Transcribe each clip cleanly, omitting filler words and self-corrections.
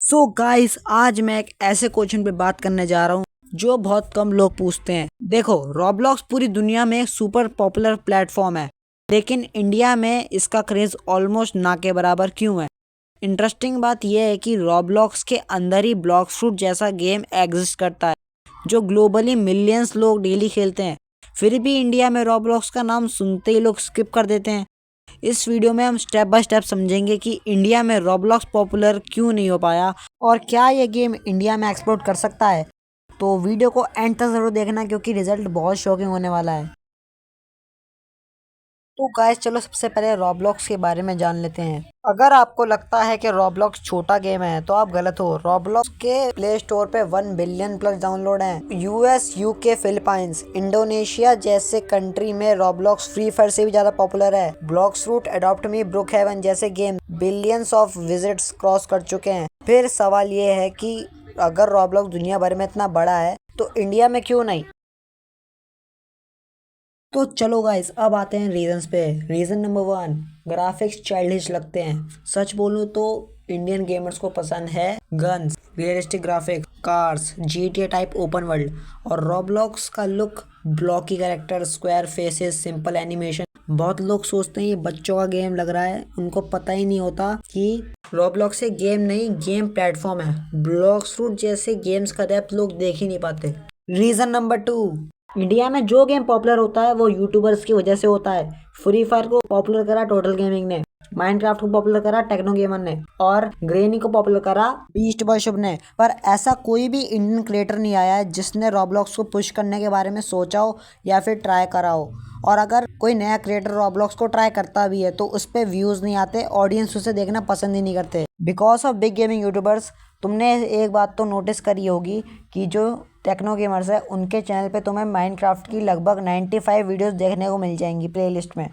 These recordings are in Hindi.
सो गाइस, आज मैं एक ऐसे क्वेश्चन पे बात करने जा रहा हूँ जो बहुत कम लोग पूछते हैं। देखो, रॉब्लॉक्स पूरी दुनिया में एक सुपर पॉपुलर प्लेटफॉर्म है, लेकिन इंडिया में इसका क्रेज ऑलमोस्ट ना के बराबर क्यों है। इंटरेस्टिंग बात यह है कि रॉब्लॉक्स के अंदर ही ब्लॉक्सफ्रूट जैसा गेम एग्जिस्ट करता है जो ग्लोबली मिलियंस लोग डेली खेलते हैं। फिर भी इंडिया में रॉब्लॉक्स का नाम सुनते ही लोग स्किप कर देते हैं। इस वीडियो में हम स्टेप बाय स्टेप समझेंगे कि इंडिया में रॉब्लॉक्स पॉपुलर क्यों नहीं हो पाया और क्या ये गेम इंडिया में एक्सपोर्ट कर सकता है। तो वीडियो को एंड तक जरूर देखना क्योंकि रिजल्ट बहुत शॉकिंग होने वाला है। तो गाइस, चलो सबसे पहले रॉब्लॉक्स के बारे में जान लेते हैं। अगर आपको लगता है कि रॉब्लॉक्स छोटा गेम है तो आप गलत हो। रॉब्लॉक्स के प्ले स्टोर पे 1 बिलियन प्लस डाउनलोड हैं। यूएस, यूके, फिलीपींस, इंडोनेशिया जैसे कंट्री में रॉब्लॉक्स फ्री फायर से भी ज्यादा पॉपुलर है। ब्लॉक्सफ्रूट, एडॉप्ट मी, ब्रुक हेवन जैसे game billions of visits cross कर चुके हैं। फिर सवाल ये है कि अगर रॉब्लॉक्स दुनिया भर में इतना बड़ा है तो इंडिया में क्यों नहीं। तो चलो गाइस, अब आते हैं रीजंस पे। रीजन नंबर 1, ग्राफिक्स चाइल्डिश लगते हैं। सच बोलूं तो इंडियन गेमर्स को पसंद है guns, realistic graphic, cars, GTA type open world. और रॉब्लॉक्स का look, blocky character, square faces, simple animation. बहुत लोग सोचते हैं ये बच्चों का गेम लग रहा है, उनको पता ही नहीं होता कि रॉब्लॉक्स एक गेम नहीं, गेम प्लेटफॉर्म है। ब्लॉक्सफ्रूट जैसे गेम्स का डेप्थ लोग देख ही नहीं पाते। रीजन नंबर 2, इंडिया में जो गेम पॉपुलर होता है वो यूट्यूबर्स की वजह से होता है। फ्री फायर को पॉपुलर करा टोटल गेमिंग ने, माइनक्राफ्ट को पॉपुलर करा टेक्नो गेमर ने, और ग्रेनी को पॉपुलर करा बीस्ट बॉय शुभ ने। पर ऐसा कोई भी इंडियन क्रिएटर नहीं आया है जिसने रॉब्लॉक्स को पुश करने के बारे में सोचा हो या फिर ट्राई करा हो। और अगर कोई नया क्रिएटर रॉब्लॉक्स को ट्राई करता भी है तो उस पर व्यूज नहीं आते, ऑडियंस उसे देखना पसंद ही नहीं करते because of big gaming YouTubers. तुमने एक बात तो नोटिस करी होगी कि जो टेक्नो गेमर्स है उनके चैनल पे तुम्हें माइनक्राफ्ट की लगभग 95 वीडियोस देखने को मिल जाएंगी प्लेलिस्ट में।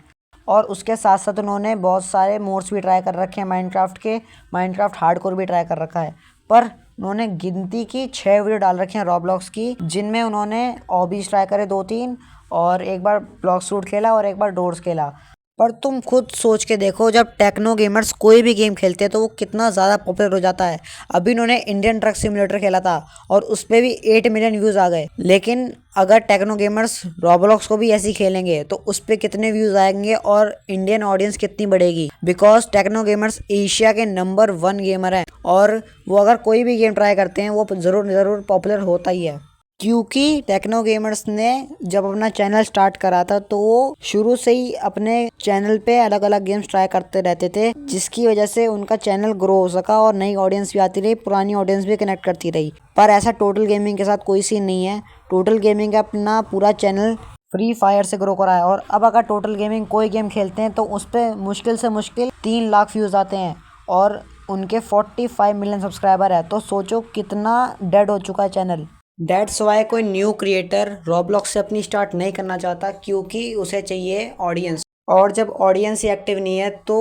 और उसके साथ साथ उन्होंने बहुत सारे मोड्स भी ट्राई कर रखे हैं माइनक्राफ्ट के। माइनक्राफ्ट हार्डकोर भी ट्राई कर रखा है। पर उन्होंने गिनती की 6 वीडियो डाल रखे हैं रॉब्लॉक्स की, जिनमें उन्होंने ऑबीज ट्राई करे 2-3, और एक बार ब्लॉक्सफ्रूट खेला और एक बार डोर्स खेला। पर तुम खुद सोच के देखो, जब टेक्नो गेमर्स कोई भी गेम खेलते हैं तो वो कितना ज़्यादा पॉपुलर हो जाता है। अभी इन्होंने इंडियन ट्रक सिमुलेटर खेला था और उस पर भी 8 मिलियन व्यूज़ आ गए। लेकिन अगर टेक्नो गेमर्स रॉब्लॉक्स को भी ऐसे ही खेलेंगे तो उस पर कितने व्यूज़ आएंगे और इंडियन ऑडियंस कितनी बढ़ेगी। बिकॉज टेक्नो गेमर्स एशिया के नंबर 1 गेमर हैं और वो अगर कोई भी गेम ट्राई करते हैं वो ज़रूर पॉपुलर होता ही है। क्योंकि टेक्नो गेमर्स ने जब अपना चैनल स्टार्ट करा था तो वो शुरू से ही अपने चैनल पे अलग अलग गेम्स ट्राई करते रहते थे, जिसकी वजह से उनका चैनल ग्रो हो सका और नई ऑडियंस भी आती रही, पुरानी ऑडियंस भी कनेक्ट करती रही। पर ऐसा टोटल गेमिंग के साथ कोई सीन नहीं है। टोटल गेमिंग का अपना पूरा चैनल फ्री फायर से ग्रो करा है और अब अगर टोटल गेमिंग कोई गेम खेलते हैं तो उस पर मुश्किल से मुश्किल 3 लाख व्यूज़ आते हैं और उनके 45 मिलियन सब्सक्राइबर है। तो सोचो कितना डेड हो चुका है चैनल। दैट्स वाई कोई न्यू क्रिएटर रॉब्लॉक्स से अपनी स्टार्ट नहीं करना चाहता, क्योंकि उसे चाहिए ऑडियंस, और जब ऑडियंस ही एक्टिव नहीं है तो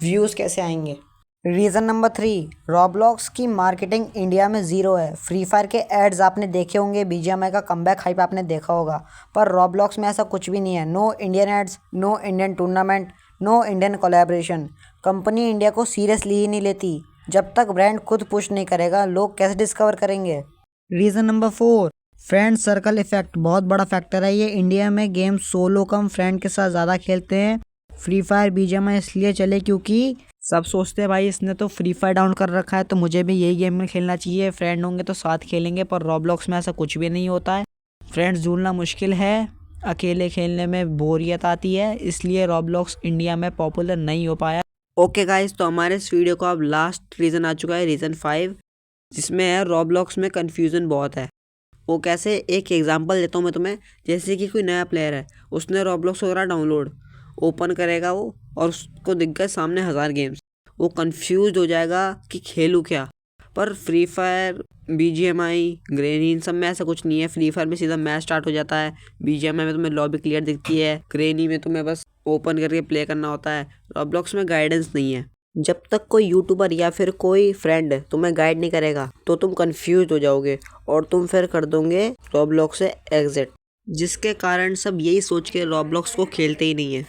व्यूज़ कैसे आएंगे। रीज़न नंबर 3, रॉब्लॉक्स की मार्केटिंग इंडिया में ज़ीरो है। फ्री फायर के एड्स आपने देखे होंगे, BGMI का कमबैक हाइप आपने देखा होगा, पर रॉब्लॉक्स में ऐसा कुछ भी नहीं है। No Indian ads, no Indian tournament, no Indian collaboration. Company India को सीरियसली ही नहीं लेती। जब तक ब्रांड खुद पुश नहीं करेगा लोग कैसे डिस्कवर करेंगे। Reason number 4, friend circle effect बहुत बड़ा फैक्टर है। ये इंडिया में गेम सोलो कम फ्रेंड के साथ ज़्यादा खेलते हैं। फ्री फायर BGMI इसलिए चले क्योंकि सब सोचते हैं भाई इसने तो फ्री फायर डाउन कर रखा है तो मुझे भी यही गेम में खेलना चाहिए, फ्रेंड होंगे तो साथ खेलेंगे। पर रॉब्लॉक्स में ऐसा कुछ भी नहीं होता है। फ्रेंड्स ढूंढना मुश्किल है, अकेले खेलने में बोरियत आती है, इसलिए रॉब्लॉक्स इंडिया में पॉपुलर नहीं हो पाया। ओके गाइस, तो हमारे इस वीडियो का अब लास्ट रीज़न आ चुका है, रीज़न 5, जिसमें है रॉब्लॉक्स में कन्फ्यूज़न बहुत है। वो कैसे, एक एग्जांपल देता हूँ मैं तुम्हें। जैसे कि कोई नया प्लेयर है, उसने रॉब्लॉक्स वगैरह डाउनलोड ओपन करेगा वो, और उसको दिख गए सामने 1000 गेम्स, वो कंफ्यूज हो जाएगा कि खेलूँ क्या। पर फ्री फायर, BGMI, ग्रेनी, इन सब में ऐसा कुछ नहीं है। फ्री फायर में सीधा मैच स्टार्ट हो जाता है, BGMI में तुम्हें लॉबी क्लियर दिखती है, ग्रेनी में तुम्हें बस ओपन करके प्ले करना होता है। रॉब्लॉक्स में गाइडेंस नहीं है। जब तक कोई यूट्यूबर या फिर कोई फ्रेंड तुम्हें गाइड नहीं करेगा तो तुम कंफ्यूज हो जाओगे और तुम फिर कर दोगे रॉब्लॉक्स से एग्जिट, जिसके कारण सब यही सोच के रॉब्लॉक्स को खेलते ही नहीं है।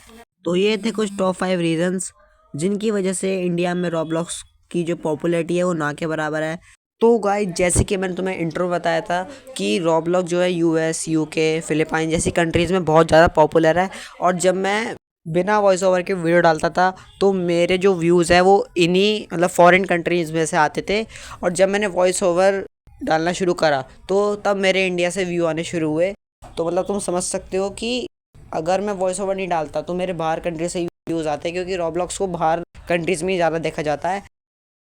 तो ये थे कुछ टॉप 5 रीजंस जिनकी वजह से इंडिया में रॉब्लॉक्स की जो पॉपुलैरिटी है वो ना के बराबर है। तो गाइस जैसे कि मैंने तुम्हें इंट्रो बताया था कि रॉब्लॉक्स जो है यूएस, यूके, फिलीपाइन जैसी कंट्रीज़ में बहुत ज़्यादा पॉपुलर है। और जब मैं बिना वॉइस ओवर के वीडियो डालता था तो मेरे जो व्यूज़ है वो इन्हीं मतलब फॉरेन कंट्रीज़ में से आते थे। और जब मैंने वॉइस ओवर डालना शुरू करा तो तब मेरे इंडिया से व्यू आने शुरू हुए। तो मतलब तुम समझ सकते हो कि अगर मैं वॉइस ओवर नहीं डालता तो मेरे बाहर कंट्री से व्यूज़ आते हैं, क्योंकि रॉब्लॉक्स को बाहर कंट्रीज़ में ही ज़्यादा देखा जाता है।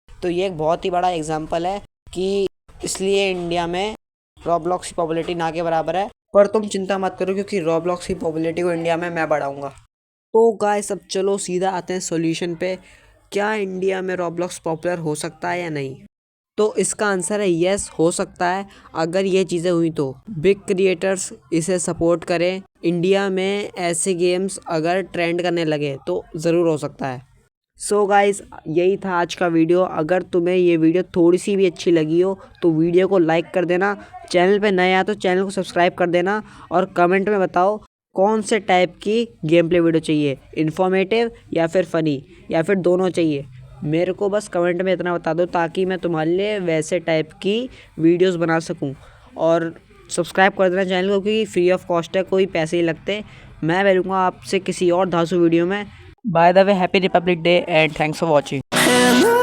तो ये एक बहुत ही बड़ा एग्जाम्पल है कि इसलिए इंडिया में रॉब्लॉक्स की पॉपुलैरिटी ना के बराबर है। पर तुम चिंता मत करो, क्योंकि रॉब्लॉक्स की पॉपुलैरिटी को इंडिया में मैं बढ़ाऊंगा। तो गाइस अब चलो सीधा आते हैं सॉल्यूशन पे। क्या इंडिया में रॉब्लॉक्स पॉपुलर हो सकता है या नहीं? तो इसका आंसर है यस, हो सकता है। अगर ये चीज़ें हुई तो बिग क्रिएटर्स इसे सपोर्ट करें, इंडिया में ऐसे गेम्स अगर ट्रेंड करने लगे तो ज़रूर हो सकता है। सो गाइस यही था आज का वीडियो। अगर तुम्हें ये वीडियो थोड़ी सी भी अच्छी लगी हो तो वीडियो को लाइक कर देना, चैनल पे नए आ तो चैनल को सब्सक्राइब कर देना, और कमेंट में बताओ कौन से टाइप की गेम प्ले वीडियो चाहिए, इन्फॉर्मेटिव या फिर फ़नी या फिर दोनों चाहिए। मेरे को बस कमेंट में इतना बता दो ताकि मैं तुम्हारे लिए वैसे टाइप की वीडियोस बना सकूं। और सब्सक्राइब कर देना चैनल को, क्योंकि फ्री ऑफ कॉस्ट है, कोई पैसे ही लगते। मैं मिलूँगा आपसे किसी और धांसू वीडियो में। By the way happy Republic day and thanks for watching.